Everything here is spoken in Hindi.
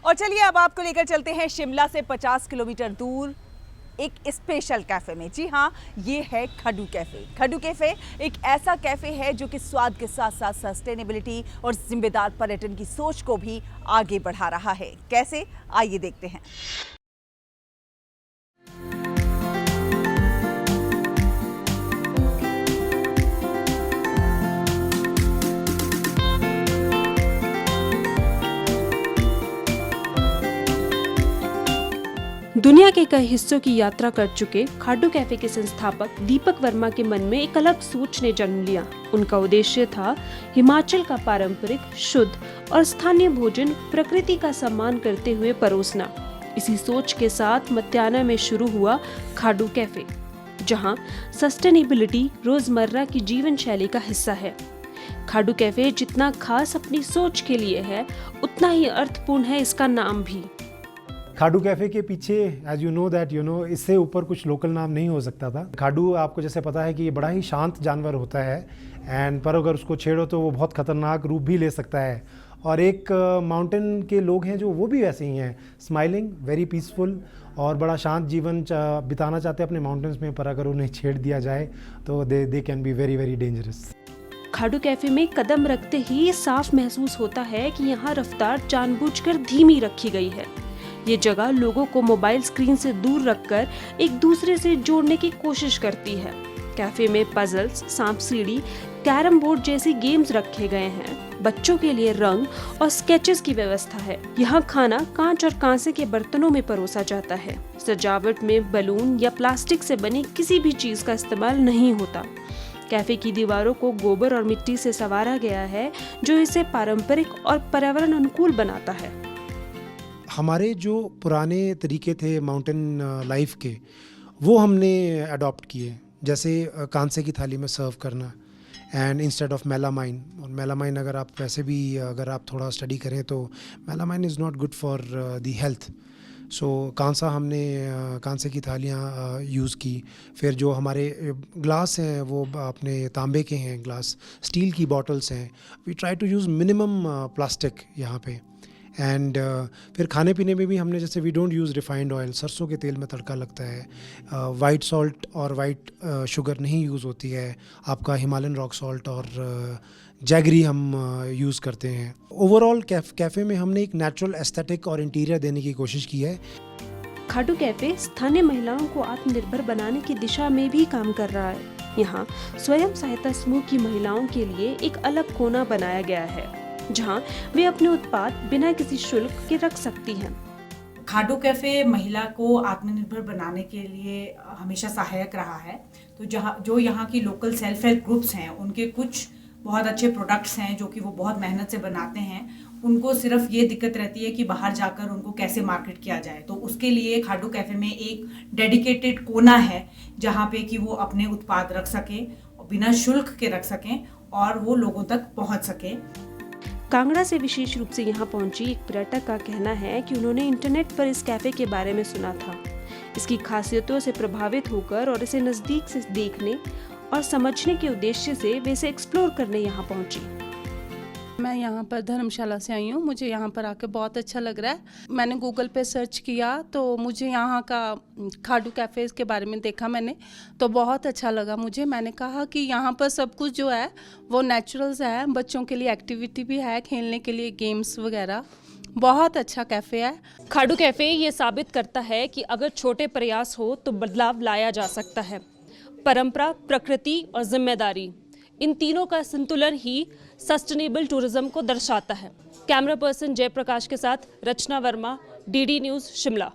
और चलिए अब आपको लेकर चलते हैं शिमला से 50 किलोमीटर दूर एक स्पेशल कैफे में। जी हाँ, ये है खडू कैफे। खडू कैफे एक ऐसा कैफे है जो कि स्वाद के साथ साथ सस्टेनेबिलिटी और जिम्मेदार पर्यटन की सोच को भी आगे बढ़ा रहा है। कैसे, आइए देखते हैं। दुनिया के कई हिस्सों की यात्रा कर चुके खाडू कैफे के संस्थापक दीपक वर्मा के मन में एक अलग सोच ने जन्म लिया। उनका उद्देश्य था हिमाचल का पारंपरिक, शुद्ध और स्थानीय भोजन प्रकृति का सम्मान करते हुए परोसना। इसी सोच के साथ मत्याना में शुरू हुआ खाडू कैफे, जहां सस्टेनेबिलिटी रोजमर्रा की जीवन शैली का हिस्सा है। खाडू कैफे जितना खास अपनी सोच के लिए है, उतना ही अर्थपूर्ण है इसका नाम भी। खाडू कैफ़े के पीछे एज यू नो इससे ऊपर कुछ लोकल नाम नहीं हो सकता था। खाडू आपको जैसे पता है कि ये बड़ा ही शांत जानवर होता है एंड पर अगर उसको छेड़ो तो वो बहुत ख़तरनाक रूप भी ले सकता है। और एक माउंटेन के लोग हैं जो वो भी वैसे ही हैं, स्माइलिंग, वेरी पीसफुल और बड़ा शांत जीवन बिताना चाहते हैं अपने माउंटेन्स में, पर अगर उन्हें छेड़ दिया जाए तो they can be very very dangerous. खाडू कैफे में कदम रखते ही साफ महसूस होता है कि यहाँ रफ्तार जानबूझकर धीमी रखी गई है। ये जगह लोगों को मोबाइल स्क्रीन से दूर रखकर एक दूसरे से जोड़ने की कोशिश करती है। कैफे में पजल्स, सांप सीढ़ी, कैरम बोर्ड जैसी गेम्स रखे गए हैं। बच्चों के लिए रंग और स्केचेस की व्यवस्था है। यहाँ खाना कांच और कांसे के बर्तनों में परोसा जाता है। सजावट में बलून या प्लास्टिक से बनी किसी भी चीज का इस्तेमाल नहीं होता। कैफे की दीवारों को गोबर और मिट्टी से संवारा गया है, जो इसे पारंपरिक और पर्यावरण अनुकूल बनाता है। हमारे जो पुराने तरीके थे माउंटेन लाइफ के, वो हमने अडॉप्ट किए, जैसे कांसे की थाली में सर्व करना एंड इंस्टेड ऑफ मेलामाइन। और मेलामाइन अगर आप वैसे भी अगर आप थोड़ा स्टडी करें तो melamine is not good for the health. So कांसे की थालियाँ यूज़ की। फिर जो हमारे ग्लास हैं वो अपने तांबे के हैं ग्लास, स्टील की बॉटल्स हैं। We try to use minimum plastic यहाँ पे। एंड फिर खाने पीने में भी हमने जैसे we don't use refined oil, सरसों के तेल में तड़का लगता है। वाइट सॉल्ट और वाइट शुगर नहीं यूज़ होती है। आपका हिमालयन रॉक सॉल्ट और जैगरी हम यूज़ करते हैं। ओवरऑल कैफ़े में हमने एक नेचुरल एस्थेटिक और इंटीरियर देने की कोशिश की है। खाडू कैफे स्थानीय महिलाओं को आत्मनिर्भर बनाने की दिशा में भी काम कर रहा है। यहाँ स्वयं सहायता समूह की महिलाओं के लिए एक अलग कोना बनाया गया है, जहां वे अपने उत्पाद बिना किसी शुल्क के रख सकती हैं। खाडू कैफ़े महिला को आत्मनिर्भर बनाने के लिए हमेशा सहायक रहा है। तो जो यहाँ की लोकल सेल्फ हेल्प ग्रुप्स हैं, उनके कुछ बहुत अच्छे प्रोडक्ट्स हैं जो कि वो बहुत मेहनत से बनाते हैं। उनको सिर्फ ये दिक्कत रहती है कि बाहर जाकर उनको कैसे मार्केट किया जाए। तो उसके लिए खाडू कैफ़े में एक डेडिकेटेड कोना है जहाँ पे कि वो अपने उत्पाद रख सकें, बिना शुल्क के रख सकें और वो लोगों तक पहुँच सकें। कांगड़ा से विशेष रूप से यहाँ पहुंची एक पर्यटक का कहना है कि उन्होंने इंटरनेट पर इस कैफे के बारे में सुना था। इसकी खासियतों से प्रभावित होकर और इसे नजदीक से देखने और समझने के उद्देश्य से वे इसे एक्सप्लोर करने यहाँ पहुंची। मैं यहाँ पर धर्मशाला से आई हूँ। मुझे यहाँ पर आके बहुत अच्छा लग रहा है। मैंने गूगल पे सर्च किया तो मुझे यहाँ का खाडू कैफ़े के बारे में देखा मैंने, तो बहुत अच्छा लगा मुझे। मैंने कहा कि यहाँ पर सब कुछ जो है वो नेचुरल्स है, बच्चों के लिए एक्टिविटी भी है, खेलने के लिए गेम्स वगैरह। बहुत अच्छा कैफ़े है। खाडू कैफे ये साबित करता है कि अगर छोटे प्रयास हो तो बदलाव लाया जा सकता है। परंपरा, प्रकृति और जिम्मेदारी, इन तीनों का संतुलन ही सस्टेनेबल टूरिज्म को दर्शाता है। कैमरा पर्सन जयप्रकाश के साथ रचना वर्मा, डीडी न्यूज़, शिमला।